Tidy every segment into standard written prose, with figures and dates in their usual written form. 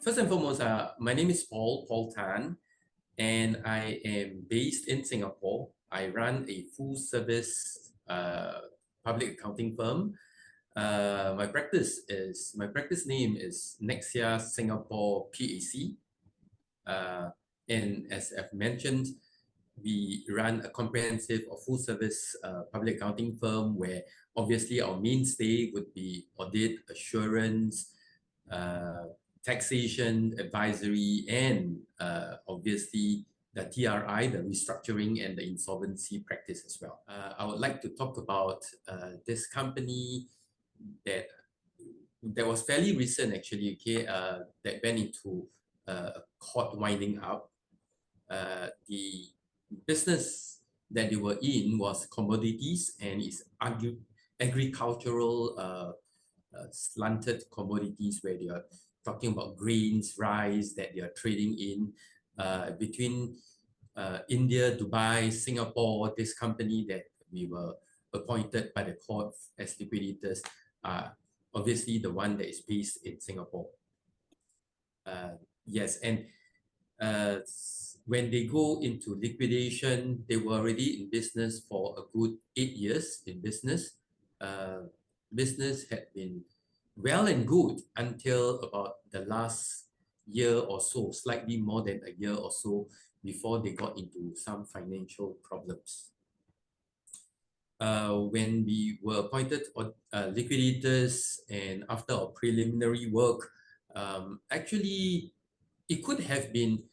First and foremost, my name is Paul Tan, and I am based in Singapore. I run a full-service public accounting firm. My practice name is Nexia Singapore PAC. And as I've mentioned, we run a comprehensive or full-service public accounting firm where obviously our mainstay would be audit, assurance, taxation, advisory, and obviously the TRI, the restructuring and the insolvency practice as well. I would like to talk about this company that was fairly recent actually, okay, that went into a court winding up. The business that they were in was commodities and it's agricultural slanted commodities where they are talking about grains, rice that they are trading in between India, Dubai, Singapore. This company that we were appointed by the court as liquidators are obviously the one that is based in Singapore. Yes, and when they go into liquidation, they were already in business for a good 8 years in business. Business had been well and good until about the last year or so, slightly more than a year or so before they got into some financial problems. When we were appointed liquidators and after our preliminary work, actually it could have been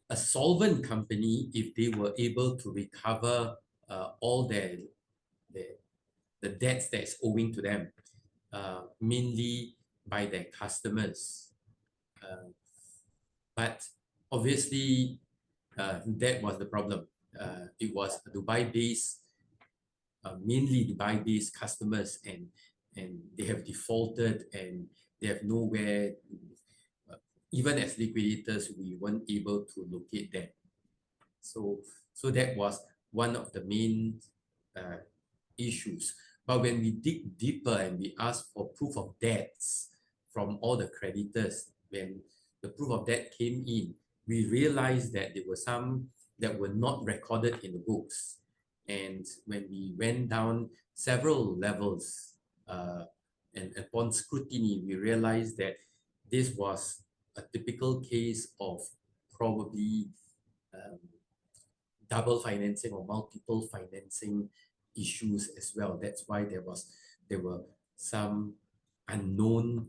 a solvent company if they were able to recover all the debts that is owing to them, mainly by their customers. But obviously, that was the problem. It was Dubai-based, mainly Dubai-based customers, and they have defaulted and they have nowhere. Even as liquidators, we weren't able to locate them. So that was one of the main issues. But when we dig deeper and we ask for proof of debts from all the creditors, when the proof of debt came in, we realized that there were some that were not recorded in the books. And when we went down several levels and upon scrutiny, we realized that this was a typical case of probably double financing or multiple financing issues as well. That's why there were some unknown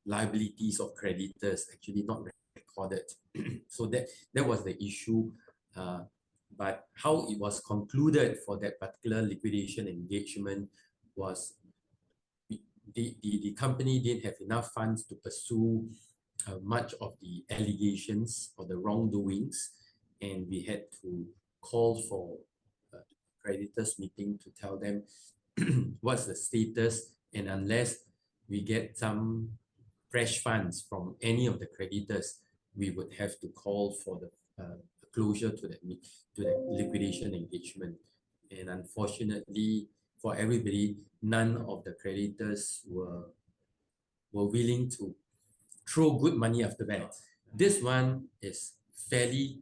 liabilities of creditors actually not recorded. So that was the issue. But how it was concluded for that particular liquidation engagement was the company didn't have enough funds to pursue much of the allegations or the wrongdoings, and we had to call for a creditors meeting to tell them what's the status, and unless we get some fresh funds from any of the creditors, we would have to call for the closure to the liquidation engagement. And unfortunately for everybody, none of the creditors were willing to throw good money after that. This one is fairly,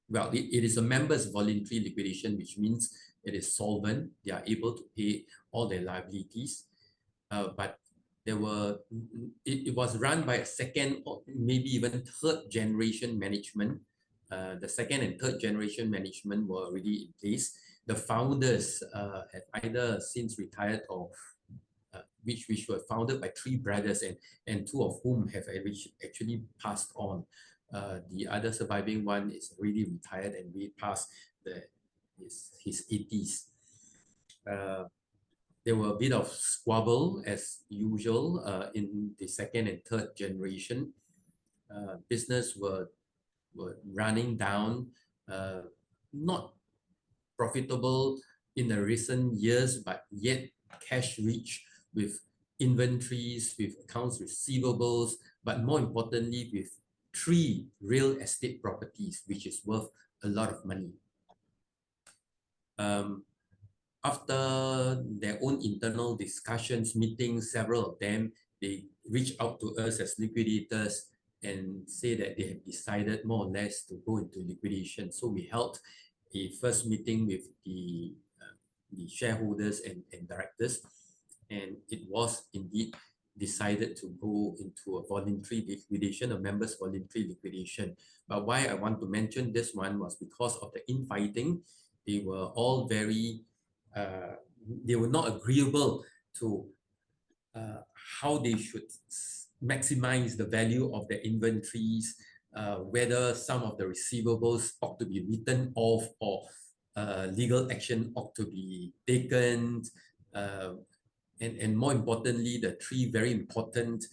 well, it is a members voluntary liquidation, which means it is solvent. They are able to pay all their liabilities. But it was run by a second or maybe even third generation management. The second and third generation management were already in place. The founders have either since retired or which were founded by three brothers, and two of whom have actually passed on. The other surviving one is already retired and way past his 80s. There were a bit of squabble as usual in the second and third generation. Business were running down, not profitable in the recent years, but yet cash rich with inventories, with accounts receivables, but more importantly with 3 real estate properties, which is worth a lot of money. After their own internal discussions, meetings, several of them, they reach out to us as liquidators and say that they have decided more or less to go into liquidation. So we held a first meeting with the shareholders and directors, and it was indeed decided to go into a voluntary liquidation, a members voluntary liquidation. But why I want to mention this one was because of the infighting. They were all very, they were not agreeable to how they should maximize the value of their inventories, whether some of the receivables ought to be written off or legal action ought to be taken. Uh, and more importantly, the three very important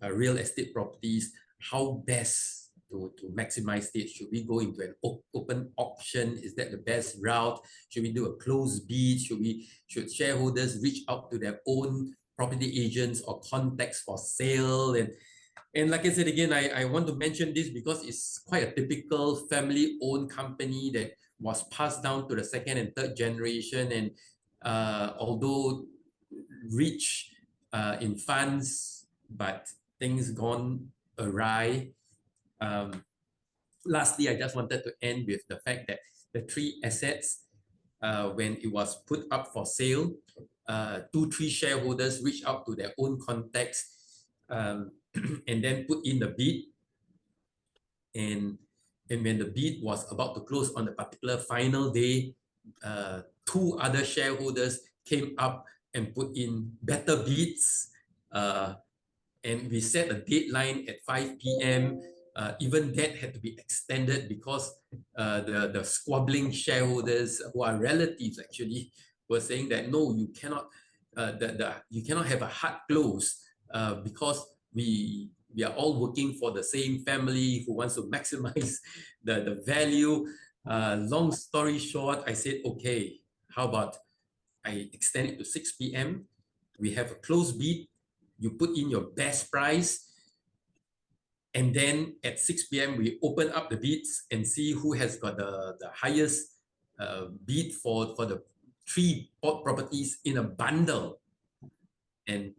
real estate properties, how best to maximize it. Should we go into an open auction? Is that the best route? Should we do a closed bid? Should shareholders reach out to their own property agents or contacts for sale? And like I said again, I want to mention this because it's quite a typical family-owned company that was passed down to the second and third generation. And although rich in funds, but things gone awry. Lastly, I just wanted to end with the fact that the three assets, when it was put up for sale, three shareholders reached out to their own contacts and then put in the bid. And when the bid was about to close on the particular final day, two other shareholders came up and put in better bids. And we set a deadline at 5 p.m. Even that had to be extended because the squabbling shareholders, who are relatives actually, were saying that no, you cannot, you cannot have a hard close because we are all working for the same family who wants to maximize the value. Long story short, I said, okay, how about I extend it to 6 p.m. We have a closed bid. You put in your best price. And then at 6 p.m., we open up the bids and see who has got the highest bid for the three properties in a bundle. And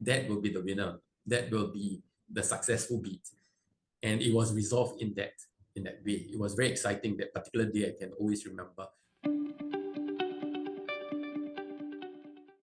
that will be the winner. That will be the successful bid. And it was resolved in that way. It was very exciting. That particular day I can always remember.